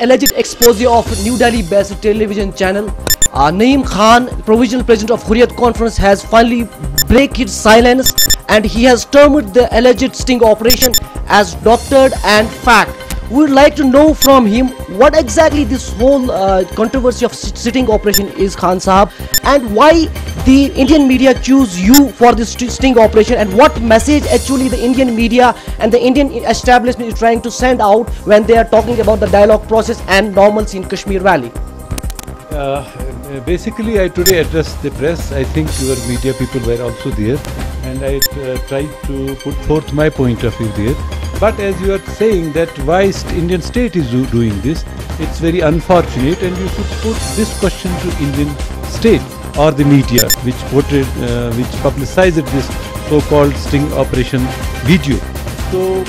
alleged expose of New Delhi-based television channel, Nayeem Khan, provisional president of Hurriyat Conference, has finally break his silence, and he has termed the alleged sting operation as doctored and fact. We would like to know from him what exactly this whole controversy of sting operation is, Khan Sahab, and why the Indian media choose you for this sting operation, and what message actually the Indian media and the Indian establishment is trying to send out when they are talking about the dialogue process and normalcy in Kashmir Valley. Basically, I today addressed the press. I think your media people were also there, and I tried to put forth my point of view there. But as you are saying that why Indian state is doing this, it's very unfortunate, and you should put this question to Indian state or the media which publicized this so-called sting operation video. So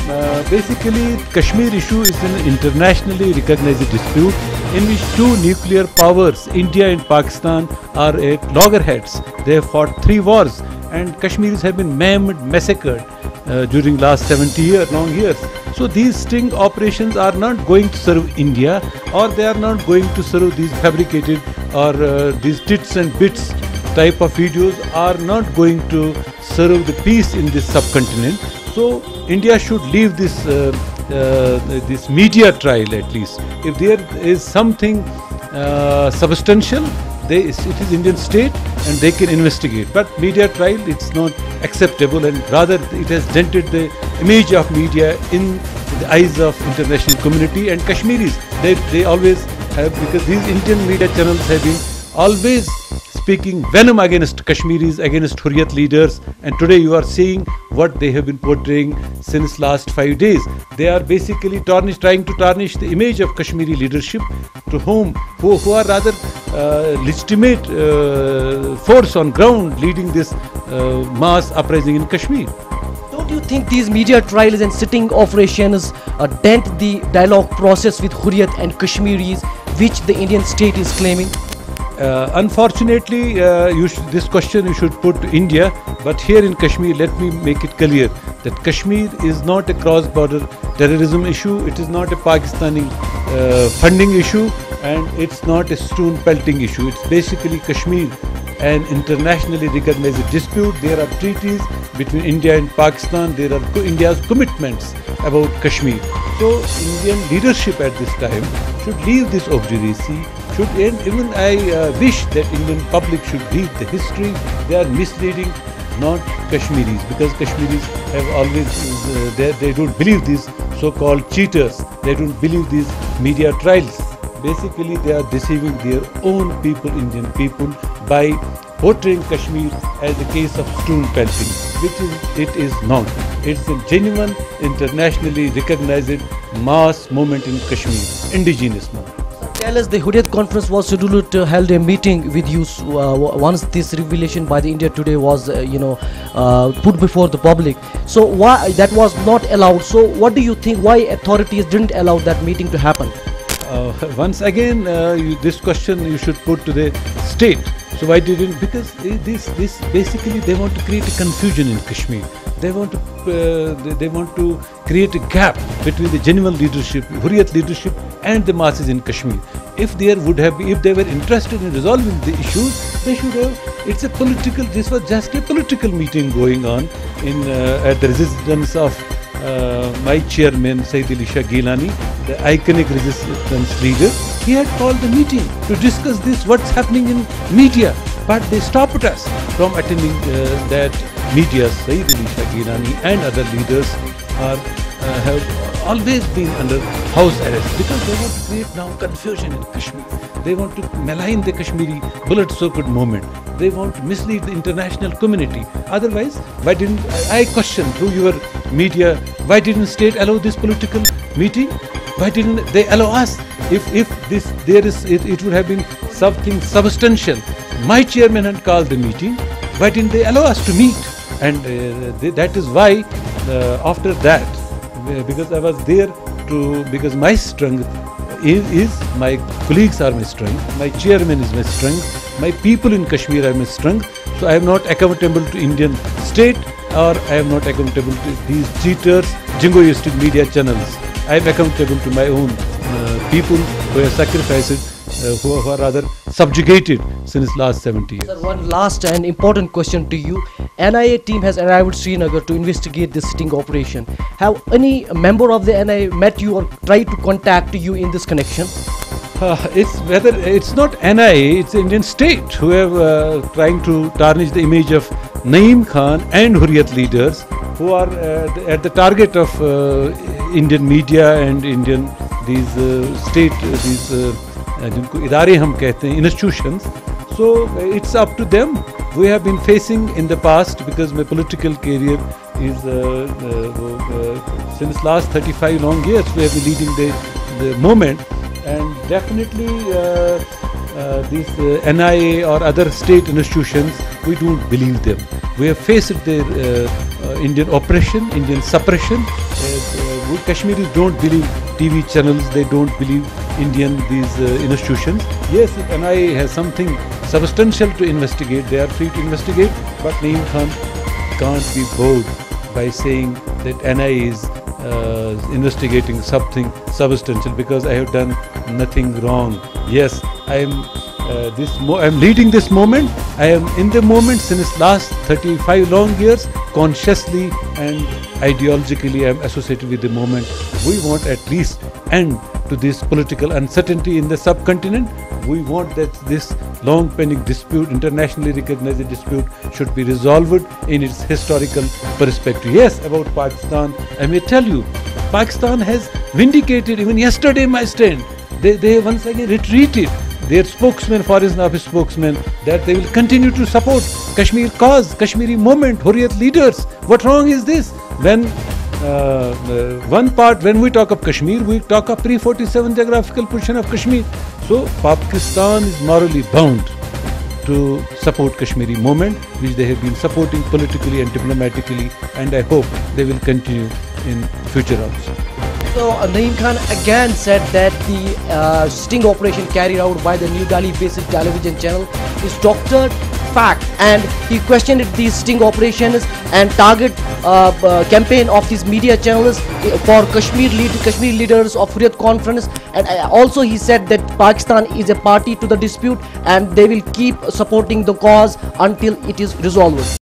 basically, Kashmir issue is an internationally recognized dispute in which two nuclear powers, India and Pakistan, are at loggerheads. They have fought 3 wars, and Kashmiris have been maimed, massacred during last 70 long years. So these sting operations are not going to serve India, or they are not going to serve these fabricated or these tits and bits type of videos are not going to serve the peace in this subcontinent. So India should leave this this media trial at least. If there is something substantial, it is Indian state and they can investigate. But media trial, it's not acceptable, and rather it has dented the image of media in the eyes of international community and Kashmiris. They always have, because these Indian media channels have been always speaking venom against Kashmiris, against Hurriyat leaders, and today you are seeing what they have been portraying since last 5 days. They are basically trying to tarnish the image of Kashmiri leadership, to who are rather legitimate force on ground leading this mass uprising in Kashmir. Don't you think these media trials and sitting operations dent the dialogue process with Hurriyat and Kashmiris, which the Indian state is claiming? Unfortunately, this question you should put to India, but here in Kashmir, let me make it clear that Kashmir is not a cross-border terrorism issue, it is not a Pakistani funding issue, and it's not a stone pelting issue. It's basically Kashmir, an internationally recognized dispute. There are treaties between India and Pakistan, there are India's commitments about Kashmir. So Indian leadership at this time should leave this obduracy. Even I wish that Indian public should read the history. They are misleading not Kashmiris, because Kashmiris have always, they don't believe these so-called cheaters. They don't believe these media trials. Basically, they are deceiving their own people, Indian people, by portraying Kashmir as a case of stone pelting, which it is not. It's a genuine, internationally recognized mass movement in Kashmir, indigenous movement. Tell us, the Hurriyat Conference was scheduled to hold a meeting with you once this revelation by the India Today was, put before the public. So why that was not allowed? So what do you think? Why authorities didn't allow that meeting to happen? Once again, this question you should put to the state. So why didn't? Because this basically they want to create a confusion in Kashmir. They want to create a gap between the genuine leadership, Hurriyat leadership, and the masses in Kashmir. If they were interested in resolving the issues, they should have. It's a political. This was just a political meeting going on at the residence of my chairman, Sayyid Ali Shah Gilani, the iconic resistance leader. He had called the meeting to discuss this, what's happening in media. But they stopped us from attending that media. Sayyid Ali Shah Gilani and other leaders have always been under house arrest, because they want to create now confusion in Kashmir. They want to malign the Kashmiri bullet-soaked movement. They want to mislead the international community. Otherwise, why didn't I question through your media? Why didn't state allow this political meeting? Why didn't they allow us? If it would have been something substantial. My chairman had called the meeting. Why didn't they allow us to meet? And that is why after that, because I was there because my strength is my colleagues are my strength, my chairman is my strength, my people in Kashmir are my strength. So I am not accountable to Indian state, or I am not accountable to these cheaters, jingoistic media channels. I am accountable to my own people who have sacrificed, who are rather subjugated since last 70 years. Sir, one last and important question to you. NIA team has arrived at Srinagar to investigate this sting operation. Have any member of the NIA met you or tried to contact you in this connection? It's not NIA, it's the Indian state who have trying to tarnish the image of Nayeem Khan and Hurriyat leaders who are at the target of Indian media and Indian these state these जिनको इदारे हम कहते हैं institutions. So it's up to them. We have been facing in the past, because my political career is since last 35 long years we have been leading the movement, and definitely these NIA or other state institutions, we don't believe them. We have faced their Indian oppression, Indian suppression. We Kashmiris don't believe TV channels, they don't believe Indian these institutions. Yes, if NIA has something substantial to investigate, they are free to investigate, but Nayeem Khan can't be bowed by saying that NIA is investigating something substantial, because I have done nothing wrong. Yes, I am I'm leading this moment. I am in the moment since last 35 long years. Consciously and ideologically I am associated with the moment. We want at least end to this political uncertainty in the subcontinent. We want that this long pending dispute, internationally recognized dispute, should be resolved in its historical perspective. Yes, about Pakistan, I may tell you, Pakistan has vindicated even yesterday my stand. They once again retreated. Their spokesman, foreign office spokesman, that they will continue to support Kashmir cause, Kashmiri movement, Hurriyat leaders. What wrong is this? When one part, when we talk of Kashmir, we talk of pre-47 geographical position of Kashmir. So Pakistan is morally bound to support Kashmiri movement, which they have been supporting politically and diplomatically, and I hope they will continue in future also. So Nayeem Khan again said that the sting operation carried out by the New Delhi-based television channel is doctored fact, and he questioned these sting operations and target campaign of these media channels for Kashmir leaders of Hurriyat Conference, and also he said that Pakistan is a party to the dispute and they will keep supporting the cause until it is resolved.